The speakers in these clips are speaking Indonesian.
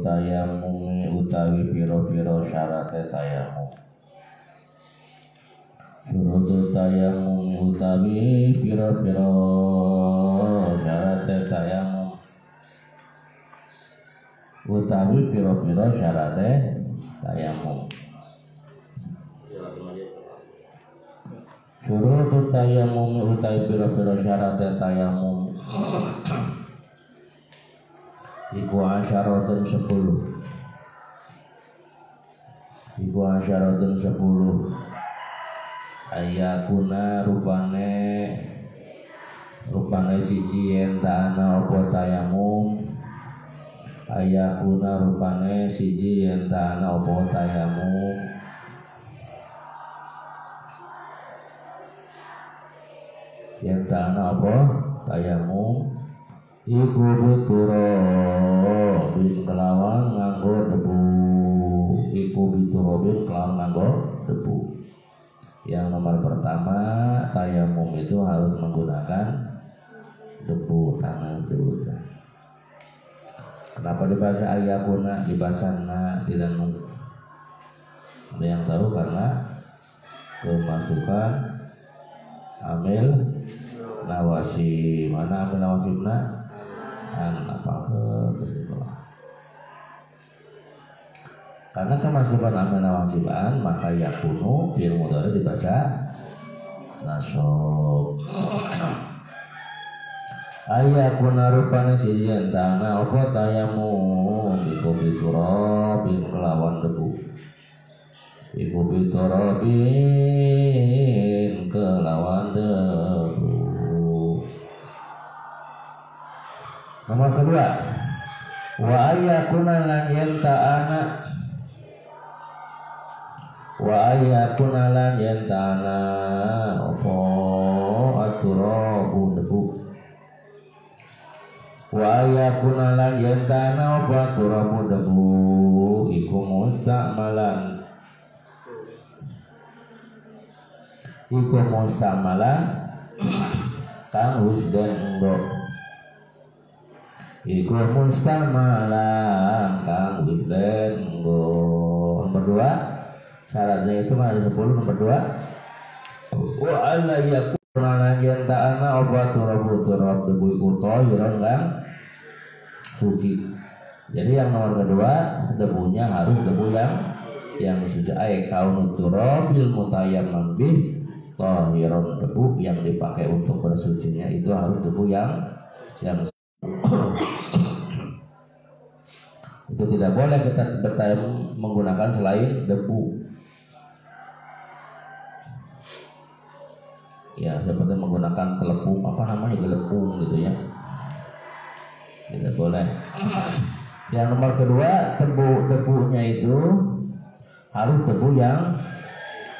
tayamumi utawi piro-piro syarat tayamum. Syurutu tayamumi utawi piro-piro syarat tayamum. Utawi piro-piro syarat tayamum. Syurutu tayamumi utawi piro-piro syarat tayamum. Iku asyaratun 10. Iku asyaratun 10. Ayakuna rupane siji entana apa tayamum. Ayakuna rupane siji entana apa tayamum. Entana apa tayamum. Iku bituro bin kelawan nganggo debu. Iku bituro bin kelawan nganggo debu. Yang nomor pertama, tayamum itu harus menggunakan debu, tanah debu. Kenapa dibaca ayakuna, dibaca na, tidak nunggu? Ada yang tahu? Karena kemasukan amil nawasi. Mana amil nawasibna? Apa ke tersebut. Karena kemasukan amil nawasiban, maka yakunu fil mudhari dibaca nasab. Ayakuna rupane siji entana apa tayamum. Iku biturabin kelawan debu. Iku biturabin kelawan debu. Nomor kedua, wa ayakuna lan yenta'ana. Wa ayakuna lan yenta'ana apa aturabu debu. Wa ayakuna lan yenta'ana apa aturabu debu. Iku musta'malan. Iku musta'malan kang wis den nggo. Iku musta'malan kang wis den nggo. Nomor 2, syaratnya itu kan ada 10. Nomor 2, wa alla yakuna lan yanta'ana apa turabu turab debu iku tahiran kang suci. Jadi yang nomor kedua, debunya harus debu yang suci. Ay kaunu turabil mutayammam bih tahiran, debu yang dipakai untuk bersucinya itu harus debu yang itu tidak boleh kita bertayamum menggunakan selain debu. Ya, seperti menggunakan telepung, apa namanya, gelepung gitu ya. Tidak boleh. Yang nomor kedua, debunya itu harus debu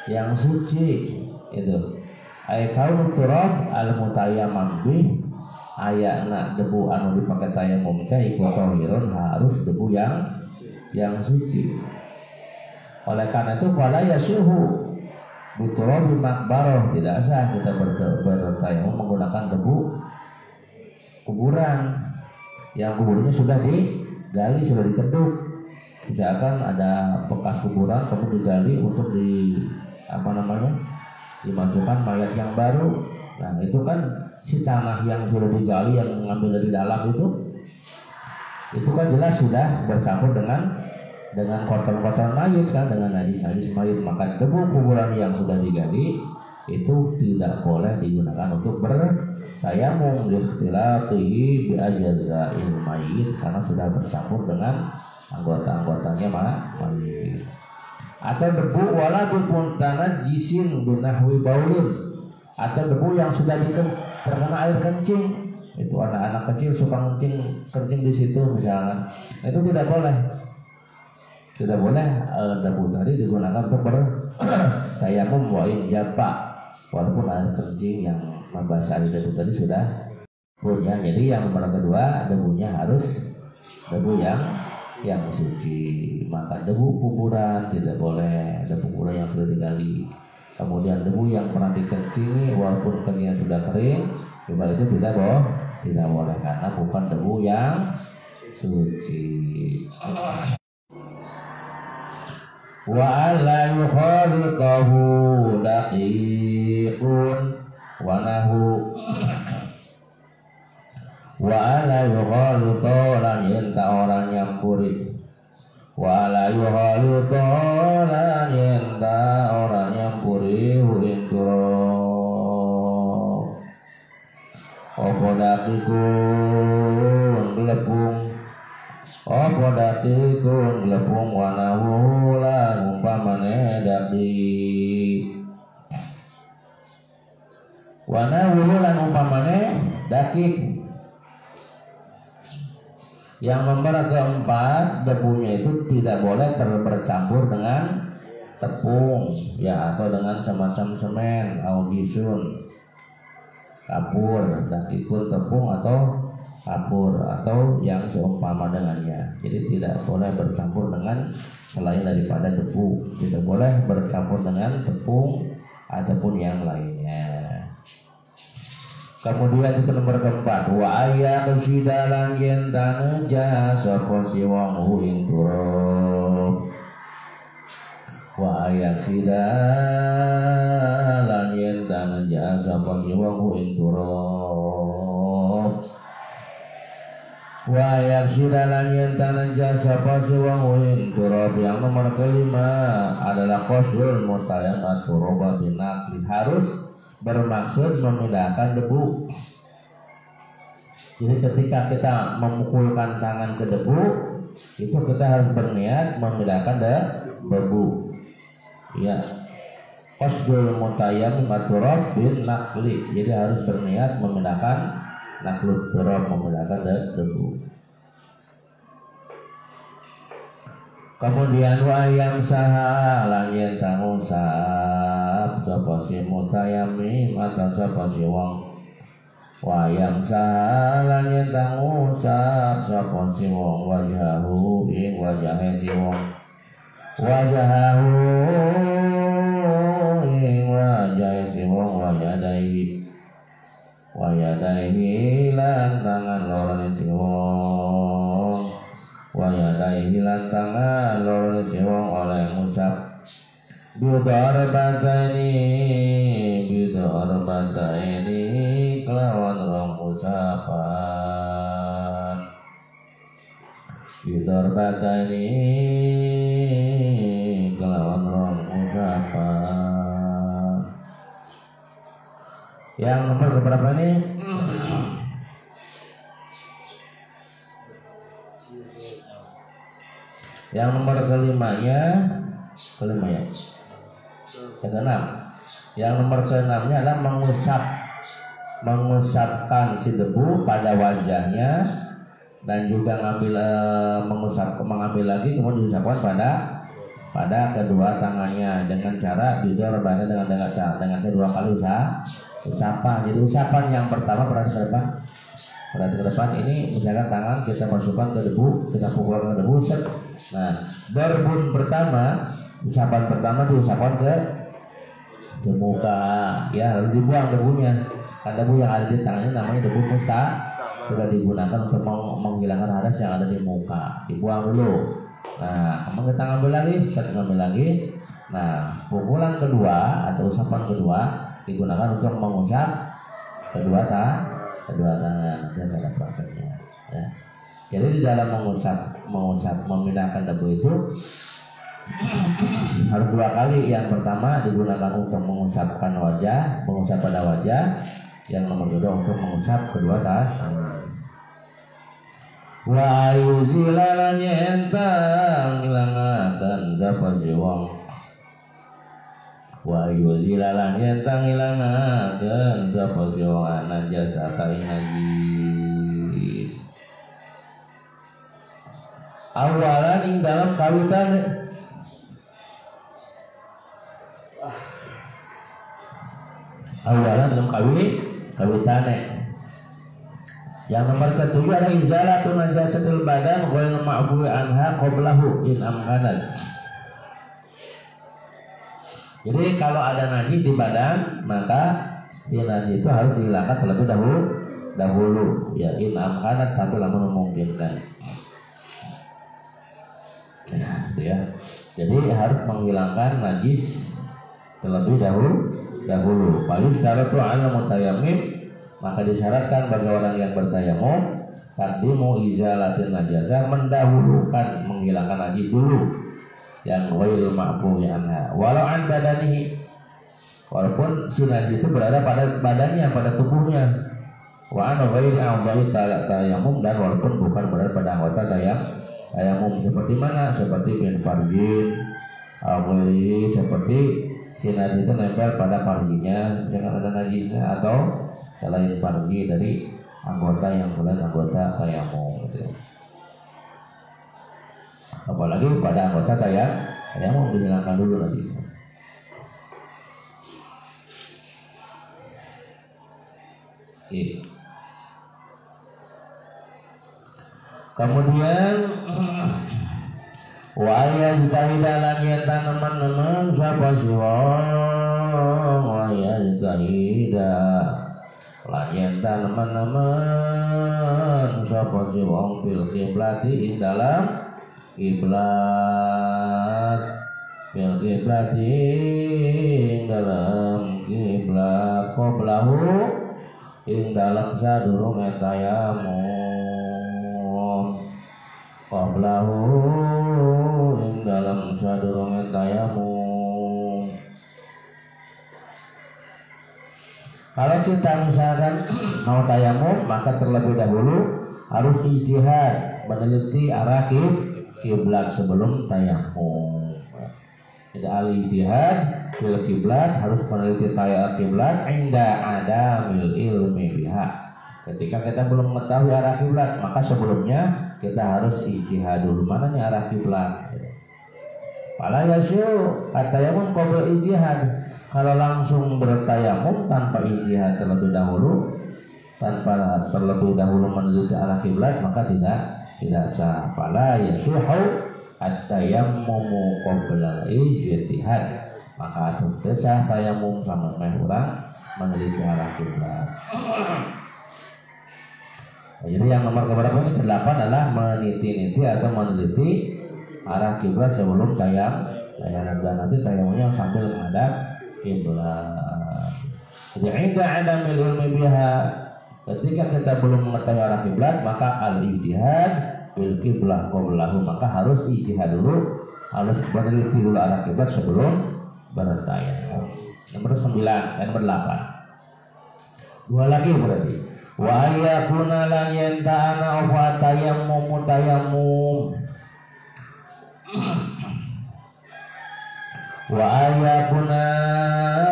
yang suci. Itu. Ay kaunu turab al mutayammam bih, ayakna debu anu dipakai tayamum teh iku tahirun, harus debu yang suci. Oleh karena itu fala yasuhu biturabi makbaroh, tidak sah kita bertayamum menggunakan debu kuburan yang kuburnya sudah digali, sudah dikeduk. Misalkan ada bekas kuburan kemudian digali untuk dimasukkan mayat yang baru. Nah itu kan si tanah yang sudah digali, yang mengambil dari dalam itu kan jelas sudah bercampur dengan kotor-kotor mayit kan, dengan najis mayit. Maka debu kuburan yang sudah digali itu tidak boleh digunakan untuk bertayamum liikhtilatihi bi ajza'il mayit, karena sudah bercampur dengan anggota-anggotanya mayit. Atau debu wala bipuntanat jisin binahwi baulin, atau debu yang sudah terkena air kencing. Itu anak-anak kecil suka kencing di situ misalnya, itu tidak boleh. Tidak boleh debu tadi digunakan untuk bertayamum wa in japa, walaupun air kencing yang membasahi debu tadi sudah punya. Jadi yang nomor kedua, debunya harus debu yang suci. Maka debu kuburan tidak boleh, debu kuburan yang sudah digali. Kemudian debu yang pernah dikencingi walaupun kencingnya sudah kering, juga itu tidak boleh karena bukan debu yang suci. Wa alla yukhaliqahu daqiqun wa nahu wa alla yukhaliqu lan yenta orang nyampuri wa la yukhaliqu lan yenta orang nyampuri inturo opo daqiqun gelepung opo daqiqun gelepung wa nahu lan umpamane daqiq wa nahu lan umpamane daqiq. Yang nomor keempat, debunya itu tidak boleh bercampur dengan tepung ya, atau dengan semacam semen atau jisun, kapur, dakipun tepung atau kapur atau yang seumpama dengannya. Jadi tidak boleh bercampur dengan selain daripada debu, tidak boleh bercampur dengan tepung ataupun yang lainnya. Kemudian itu nomor keempat, wa ayya kesidalan yentane jasa posi wong ing turub. Wa ayya kesidalan yentane jasa posi wong ing turub. Wa ayya kesidalan yentane jasa posi wong ing turub. Yang nomor kelima adalah qasul mutayamat turuba binaqli, harus bermaksud memindahkan debu. Jadi ketika kita memukulkan tangan ke debu, itu kita harus berniat memindahkan debu. Ya, qasdul mutayammim turab bin naqli. Jadi harus berniat memindahkan naqlut turab, memindahkan debu. Kemudian wayang saha lan yen tangusap sapa si mutayammim atau sapa si wong. Wayang saha lan yen tangusap sapa si wong wajahu ing wajahe si wong. Wajahu ing wajahe si wong wayadaihi lan tangan lorone si wong. Wayadaihi lan tangan loro si wong oleh ngusap bidar bataini kelawan rong usapan bidar bataini kelawan rong usapan. Yang nomor keberapa nih? Yang nomor kelimanya, yang keenam. Yang nomor keenamnya adalah mengusapkan si debu pada wajahnya dan juga mengambil lagi kemudian diusapkan pada kedua tangannya dengan cara didorban dengan dua kali usapan. Jadi usapan yang pertama berarti ke depan ini misalkan tangan kita masukkan ke debu, kita pukulkan ke debu, set. Nah, berbun pertama, usapan pertama diusapkan ke muka, ya, lalu dibuang debunya. Kan debu yang ada di tangannya namanya debu musta, sudah digunakan untuk menghilangkan hadas yang ada di muka, dibuang dulu. Nah, kemudian kita ngambil lagi, set ngambil lagi. Nah, pukulan kedua atau usapan kedua digunakan untuk mengusap kedua tangan dan cara prakteknya. Ya. Jadi di dalam mengusap memindahkan debu itu harus dua kali. Yang pertama digunakan untuk mengusap pada wajah. Yang nomor kedua untuk mengusap kedua tangan. Wa yuzilalan yentang ilangaken sapa wong. Wa yuzilalan yentang ilangaken sapa wong najasa ta najis. Awalan ing dalam kawitan dalam kawitane. Yang nomor ketujuh adalah izalatun najasatil badan ghairil ma'fuwi anha qablahu in amkanat. Jadi kalau ada najis di badan, maka si najis itu harus dihilangkan terlebih dahulu ya, in amkanat, tapi lamun memungkinkan. ya. Jadi harus menghilangkan najis terlebih dahulu. Paling syaratu 'ala mutayammim, maka disyaratkan bagi orang yang bertayamum taqdimu izalatin najasah, mendahulukan menghilangkan najis dulu yang ghairil ma'fuwi anha walau an badanihi, walaupun si najis itu berada pada badannya, pada tubuhnya, wa an ghairi a'dha'i tayammum, dan walaupun bukan berada pada anggota tayamum. Seperti mana? Seperti bin farjin al-ghairi, seperti si najis itu nempel pada farjinya, jangan ada najisnya, atau selain farji dari anggota yang selain anggota tayamum gitu. Apalagi pada anggota tayamum dihilangkan dulu najisnya. Kemudian wa yajtahidalan yata teman-teman sapa siwang wa yajtahida lan yata teman-teman sapa siwang fil qiblati ing dalam kiblat, fil qiblati ing dalam kiblat, qablahu ing dalam sadurunge tayamum, qablahu ing dalam sadurunge tayamum. Kalau kita misalkan mau tayamum, maka terlebih dahulu harus ijtihad, meneliti arah kiblat sebelum tayamum. Jadi al-ijtihad fil kiblat, harus meneliti arah kiblat inda adamil ilmi biha. Ketika kita belum mengetahui arah kiblat, maka sebelumnya kita harus ijtihad dulu, mana nih arah kiblat. Fala yasyu at-tayammum qabla ijtihad. Kalau langsung bertayamum tanpa ijtihad terlebih dahulu, tanpa terlebih dahulu meneliti arah kiblat, maka tidak sah. Fala yasyu at-tayammumu qabla ijtihad, maka itu sah tayamum sama orang meneliti arah kiblat. Jadi yang nomor keberapa ini? Ke-8 adalah meniti-niti atau meneliti arah kiblat sebelum tayamum, dan nanti tayamumnya sambil menghadap kiblat. Jadi inda adamil ilmi biha, ketika kita belum mengetahui arah kiblat, maka al-ijtihad bil qiblah qablahu, maka harus ijtihad dulu, harus meneliti dulu arah kiblat sebelum bertayamum. Nomor 9, nomor 8. Dua lagi berarti. Wa yakuna lan yanta'ana wa tayammum tayammum. Wa yakuna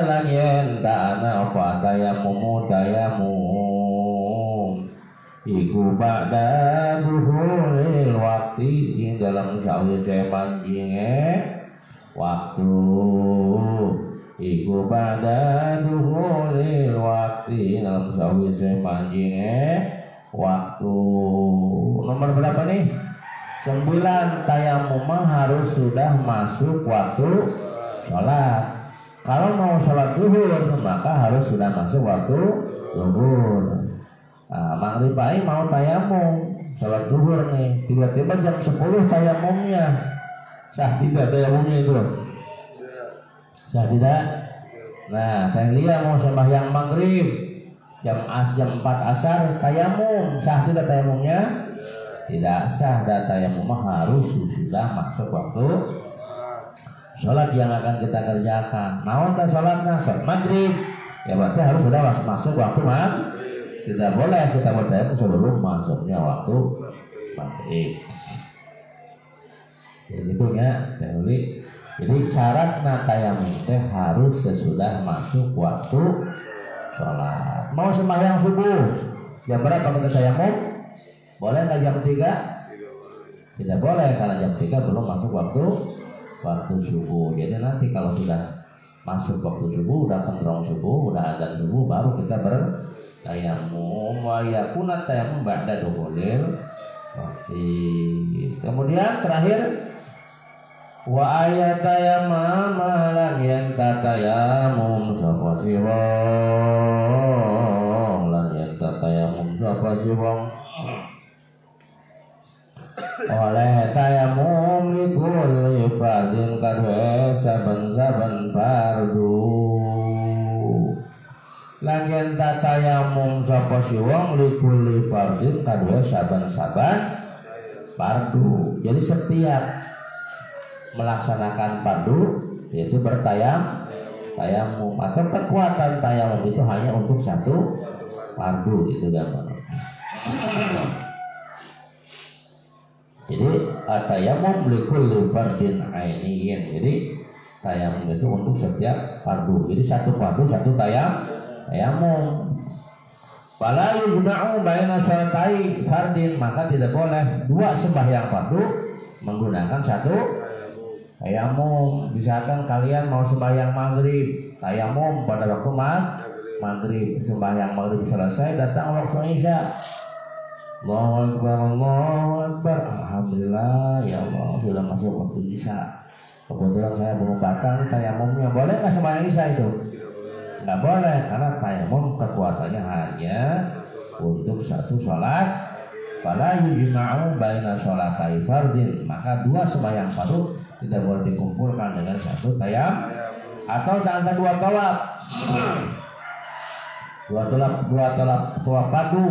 lan yanta'ana wa tayammum tayammum. Iku ba'da duhulil waktu, dalam sawise manjinge waktu. Iku pada duhulil waktu, dalam sawise manjinge waktu. Nomor berapa nih? 9. Tayamum harus sudah masuk waktu sholat. Kalau mau sholat zuhur, maka harus sudah masuk waktu zuhur. Nah, maghrib mau tayamum sholat zuhur nih, tiba-tiba jam 10 tayamumnya, sah tidak tayamumnya itu? Sah tidak? Nah, Tenglia mau sembahyang maghrib jam 4 asar tayamum, sah tidak tayamumnya? Tidak sah. Dan tayamum harus sudah masuk waktu sholat yang akan kita kerjakan. Naon teh sholatnya? Sholat maghrib, ya berarti harus sudah masuk waktu maghrib. Tidak boleh kita bertayamum sebelum masuknya waktu maghrib. Jadi itunya teori. Jadi syarat tayamum teh harus sesudah masuk waktu sholat. Mau sembahyang subuh jam berapa kita tayamum? Boleh nggak jam 3? Tidak boleh, karena jam 3 belum masuk waktu subuh. Jadi nanti kalau sudah masuk waktu subuh, udah kentrong subuh, udah azan subuh, baru kita bertayamum. Wa yakuna tayamum ba'da dukhulil waktu. Kemudian terakhir, wa ayatayamam lan yantatayamum sapa siwong, lan yantatayamum sapa siwong oleh tayamum likulli fardin kadwe saben-saben fardu lan tayamum sapa si wong likulli fardin kadwe saben-saben fardu. Jadi setiap melaksanakan fardu yaitu tayamum atau kekuatan tayamum itu hanya untuk satu fardu itu gambar. Jadi tayamum likulli fardin ainiyin. Jadi tayamum itu untuk setiap fardu. Jadi satu fardu satu tayamum. Fala yujma'u baina salatai fardin, maka tidak boleh dua sembahyang fardu menggunakan satu tayamum. Misalkan kalian mau sembahyang maghrib, tayamum pada waktu maghrib, sembahyang maghrib selesai, datang waktu isya. Allahu Akbar, Allahu Akbar, alhamdulillah, ya Allah sudah masuk waktu isya. Kebetulan saya belum batal nih tayamumnya, boleh nggak sembahyang isya itu? Nggak boleh, karena tayamum kekuatannya hanya untuk satu sholat. Fala yujma'u baina sholatai fardin, maka dua sembahyang fardu tidak boleh dikumpulkan dengan satu tayam atau antara dua tawaf. Dua tawaf fardu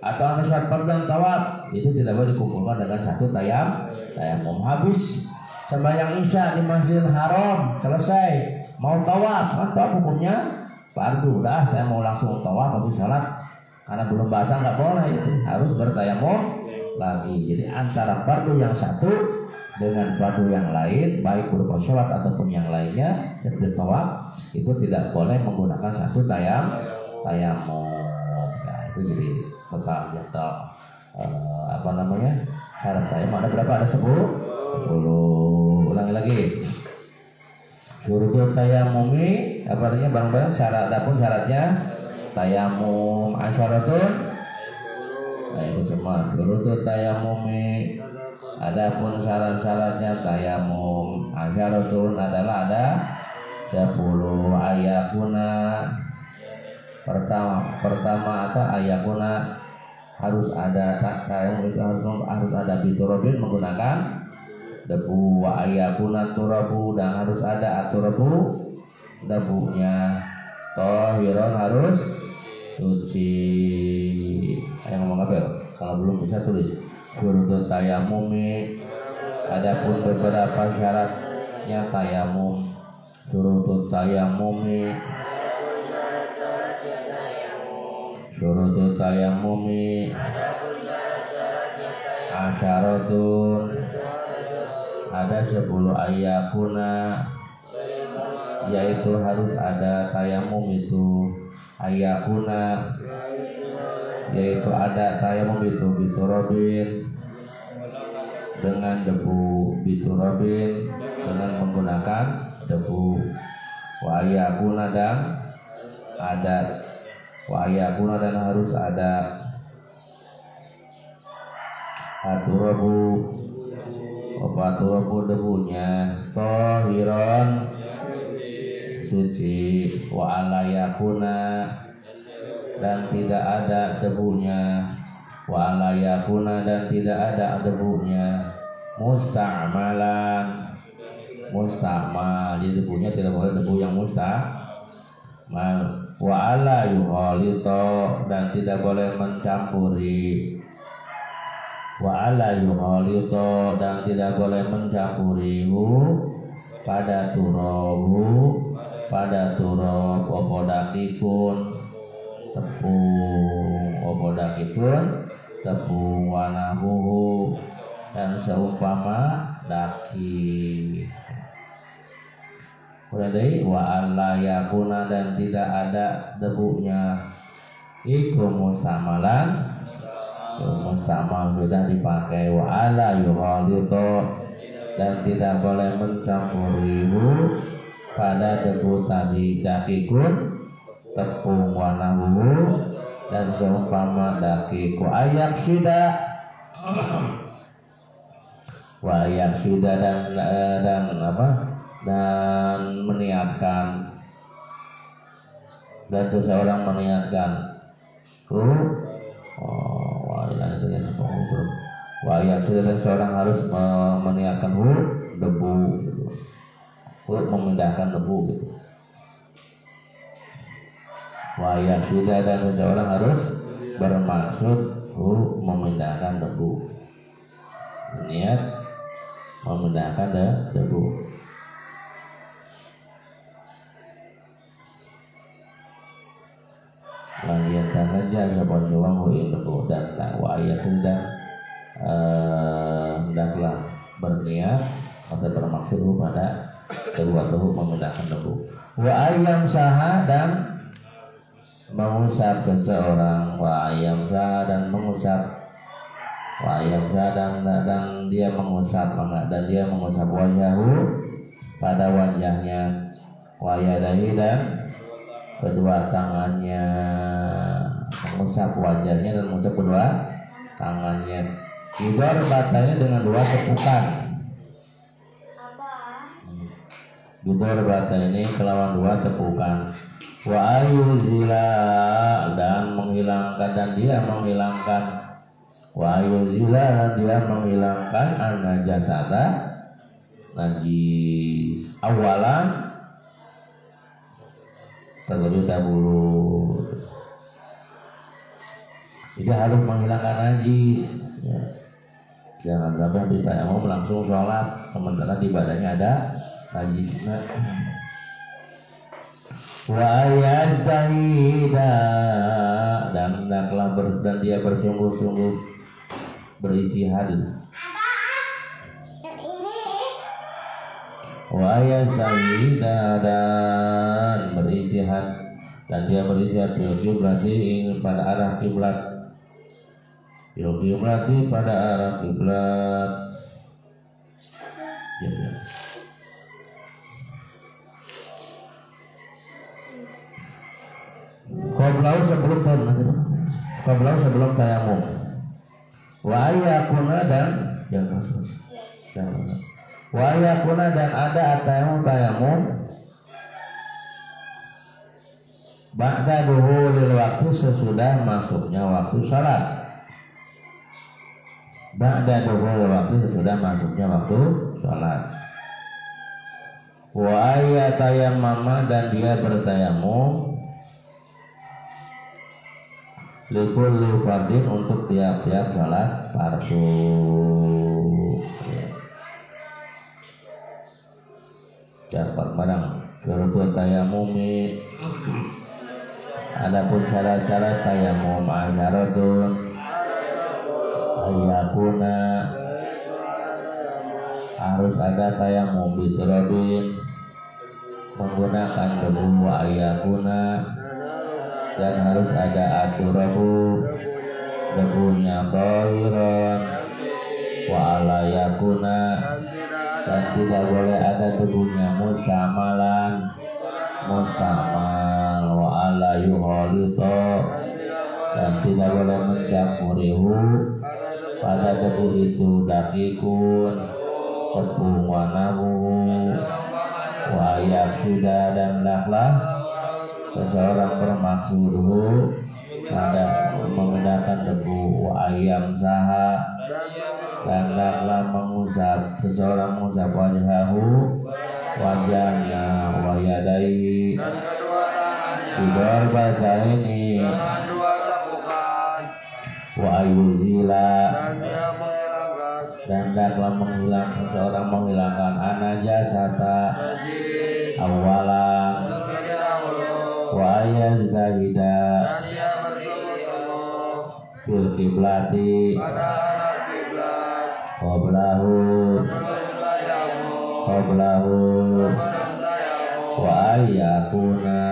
atau antara sholat fardu dan tawaf itu tidak boleh dikumpulkan dengan satu tayamum. Habis sembahyang isya di Masjidil Haram selesai, mau tawaf, kan tawaf hukumnya fardu. Dah saya mau langsung tawaf habis salat karena belum baca, nggak boleh, itu harus bertayamum lagi. Jadi antara fardu yang satu dengan fardu yang lain, baik berupa sholat ataupun yang lainnya seperti tawaf, itu tidak boleh menggunakan satu tayamum. Nah, itu jadi total syarat tayamum ada berapa? Ada 10. Ulangi lagi. Syurutut tayamumi, apa artinya bareng-bareng? Syarat, adapun syaratnya tayamum asyaratun. Nah, itu semua syurutut tayamumi. Adapun syarat-syaratnya tayamum asyaratun adalah ada 10 ayakuna. Pertama atau ayakuna harus ada tayamum itu harus ada biturobin menggunakan debu, wa ayakuna turabu, dan harus ada aturabu debunya. Tohiron harus suci. Ayo ngomong apa ya? Kalau belum bisa tulis. Syurutut tayamumi, adapun beberapa syaratnya tayamum. Syurutut tayamumi, syurutut tayamumi asyaratun, ada 10 ayakuna, yaitu harus ada tayamum itu ayakuna, yaitu ada tayamum itu biturobin, dengan debu, biturobin dengan menggunakan debu, wa ayakuna, dan ada wa ayakuna, dan harus ada aturabu, aturabu debunya, tohiron suci, wa alayakuna, dan tidak ada debunya, wa alayakuna, dan tidak ada debunya, musta'malan, mustakmal, jadi debunya tidak boleh debu yang mustakmal, wa ala yukhalito, dan tidak boleh mencampuri, wa ala yukhalito, dan tidak boleh mencampuri pada turabu, pada turab, opodakipun tepung, opodakipun tepung, wanahu, dan seumpama daki. Berarti wa alla yakuna, dan tidak ada debunya, iku mustamalan, mustamal sudah dipakai, wa alla yukhalito, dan tidak boleh mencampuri pada debu tadi, dakikun tepung, wanahu, dan seumpama dakiku, ayak sida, wa ayak sida, dan apa, dan meniatkan, dan seseorang meniatkan wah itu yang sepuluh Wa yaksida, seorang harus meniakan debu gitu. Memindahkan debu gitu. Wa yaksida, dan seseorang harus bermaksud memindahkan debu. Niat memindahkan debu. Lagian tanaja sebuah debu dan wa yaksida, hendaklah berniat atau bermaksud pada kedua tubuh memindahkan debu. Wa ayam saha, dan mengusap seseorang. Wa ayam saha, dan mengusap. Wa ayam saha, dan dia mengusap, dan dia mengusap wajhahu, pada wajahnya. Wa yadahi, dan kedua tangannya, mengusap wajahnya dan mengusap kedua tangannya. Idor batanya dengan dua tepukan. Idor bata ini kelawan dua tepukan. Wa ayuzila, dan menghilangkan, dan dia menghilangkan. Wa ayuzila, dan dia menghilangkan an-najasata, najis, awalan, terlebih dahulu. Jadi harus menghilangkan najis ya. Jangan sampai ditayamum langsung sholat sementara di badannya ada najisnya. Wa yajtahida, dan hendaklah dan dia bersungguh-sungguh berijtihad. Wa yajtahida, dan berijtihad, dan dia berijtihad berarti pada arah kiblat. Berarti pada arah kiblat. Ya. Qablau sebelum tayamum. Wa yakuna, dan wa yakuna, dan ada tayamum ba'da duhulil waktu, sesudah masuknya waktu salat. Ba'da duhulil waktu, sesudah masuknya waktu salat. Wa ayatayammama, dan dia bertayamum likulli fardin, untuk tiap-tiap salat fardu. Dapat barang syurutul tayamumi. Adapun syarat-syarat tayamum asyaratun ayakuna, harus ada tayamum biturabin, menggunakan debu. Ayakuna, dan harus ada aturabu, debunya tahiran. Wa ala yakuna, dan tidak boleh ada debunya mustamalan, mustamal. Wa ala yuholito, dan tidak boleh mencampurihu pada debu itu dakikun, tepung wanamu. Wa yaksida, dan hendaklah seseorang bermaksud pada memindahkan debu. Wa ayam saha, dan hendaklah mengusap, seseorang mengusap wajhahu, wajahnya. Wa yadai, idor bata ini. Wa ayuzila, dan hendaklah seseorang menghilangkan an-najasata awalan. Wa yazdahida fil kiblati qablahu wa ayakuna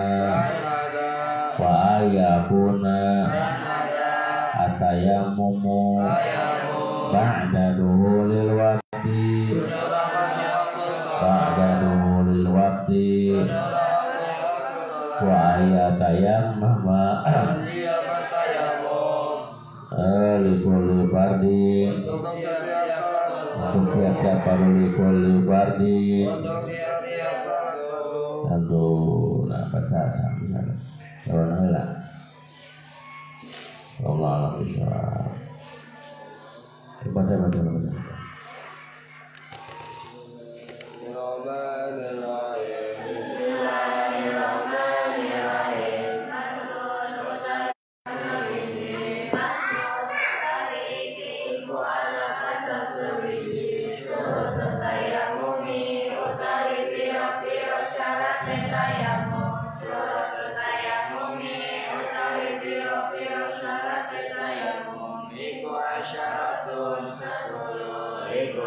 atayammumu ba'da duhulil waqti wa ayatayammama likulli fardin, untuk tiap-tiap fardu, likulli fardin. Aduh, baca sampai sana. Allah alam bisawab. Baca.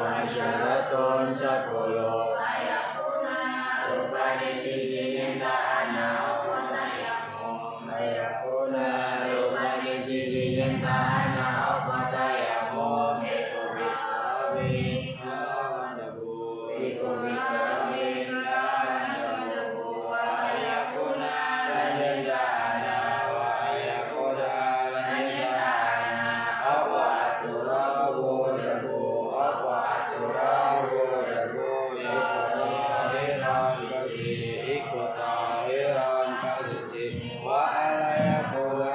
Asyaratun sepuluh ayakuna rupani siji nyenta'ana apa tayamum ayakuna rupani siji nyenta'ana apa tayamum iku bikarabi kelawan debu iku bikarabi kelawan debu wa ayakuna nyenta'ana wa ayakuna nyenta'ana apa aturabu debu apa aturabu debu iku tahiran kasuci wa alayakuna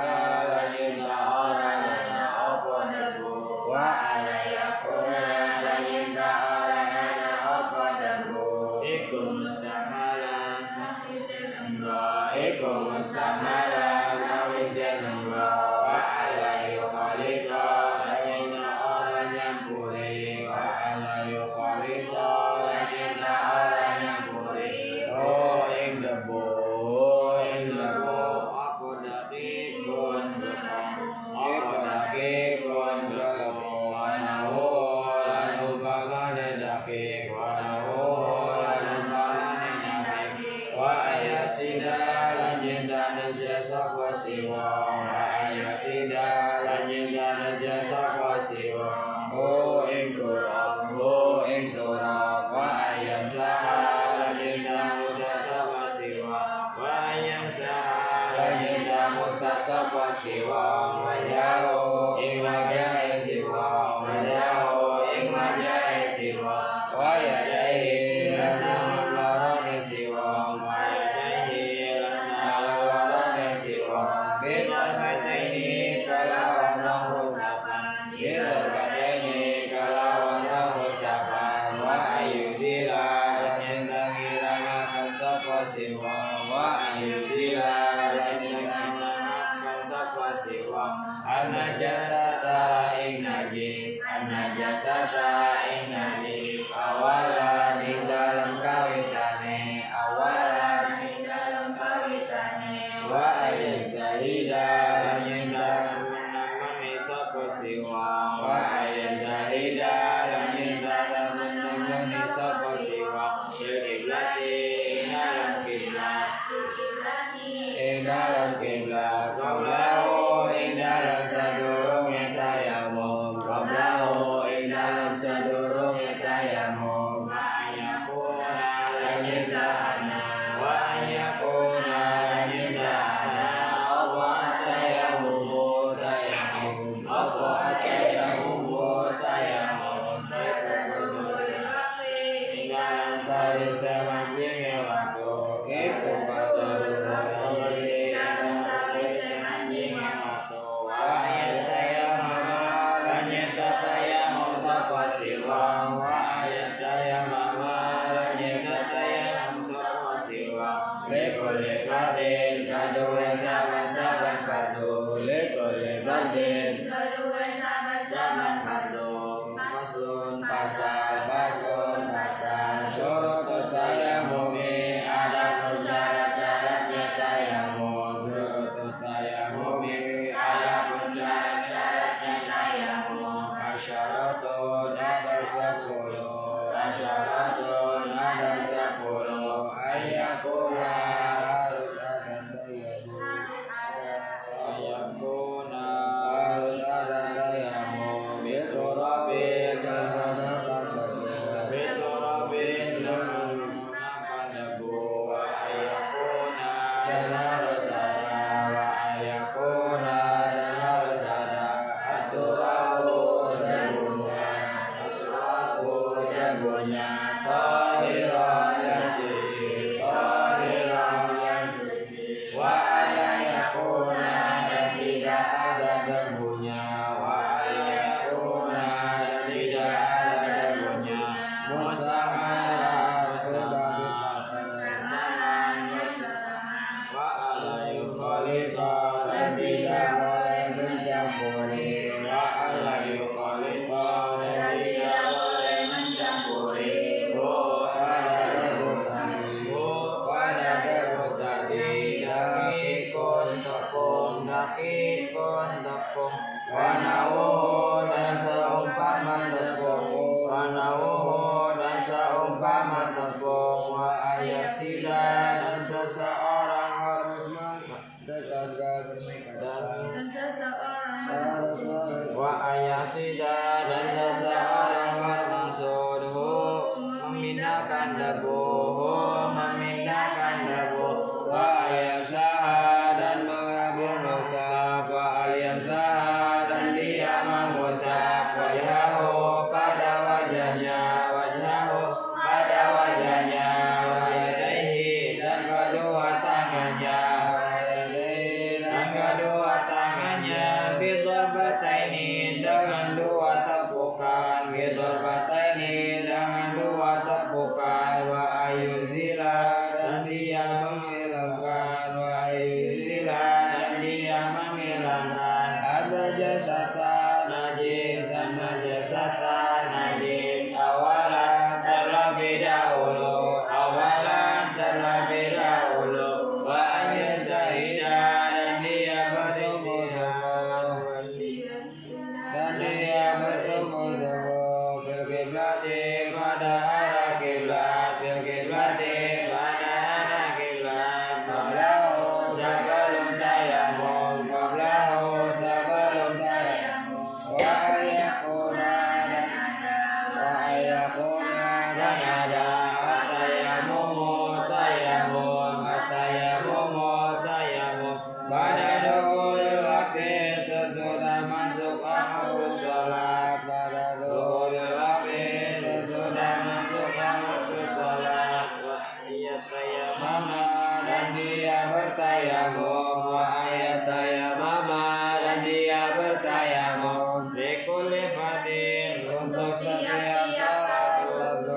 lanyinta orangana apa debu wa alayakuna lanyinta orangana apa debu iku mustamalan iku mustamalan kawisden nembra wa alayu khalita lanyinta orang nyampuri wa alayu khalita lanyinta orang nyampuri oh ing debu apa dakikun apa dakikun wanahu lan umpamane dakik wanahu lan umpamane dakik wa ayasida lan nyenda najasa wasiwa wa ayasida lan nyenda najasa wasiwa oh ing turab wa ayamsaha lan nyenda najasa wasiwa wa ayamsaha lan nyenda najasa wasiwa wajahu ing wajahe siwa wajahu ing wajahe siwa wa yadaihi lan nalarane siwa wa yadaihi lan nalarane siwa bidarbaini kalawan rusapan bidarbaini kalawan rusapan wa ayuzila lan yendangilangakan sapa siwa wa ayuzila lan yendangilangakan sapa siwa an-najasata ing najis an-najasata ing najis awalan ing dalam kawitane awalan ing dalam kawitane wa ayazahida lan yendan menangani sapa siwa wa ayazahida lan yendan menangani sapa siwa kiblati ing dalam kiblat ing dalam kiblat qablahu ing dalam sadurunge tayamum qablahu ing dalam sadurunge tayamum wa ayakuna lan yenta'ana wa ayakuna lan yenta'ana apa atayamum tayamum apa atayamum tayamum ing dalam sawise manjinge waktu iku padha nauhu dan seumpama tepung, wa ayasida dan seseorang harus wa ayasida dan seseorang bermaksudhu memindahkan debu, wa ayasaha dan mengambil musab, wa ayasaha dan dia mengusap wajhahu pada wajahnya, wa yadaihi dan kedua tangannya, bidarbataini dengan dua tepukan, wa ayuzila dan dia menghilangkan, ada jasata najis awalan terlebih dahulu, wa ayazahida dan dia bersungguh-sungguh, fil kiblati pada arah kiblat, qablahu sebelum tayamum, wa ayakuna dan ada atayamumu pada dukhulil waqti sesudah masuk waktu sholat, wa ayatayamama dan dia bertayamum, likulli fardin untuk setiap salat, untuk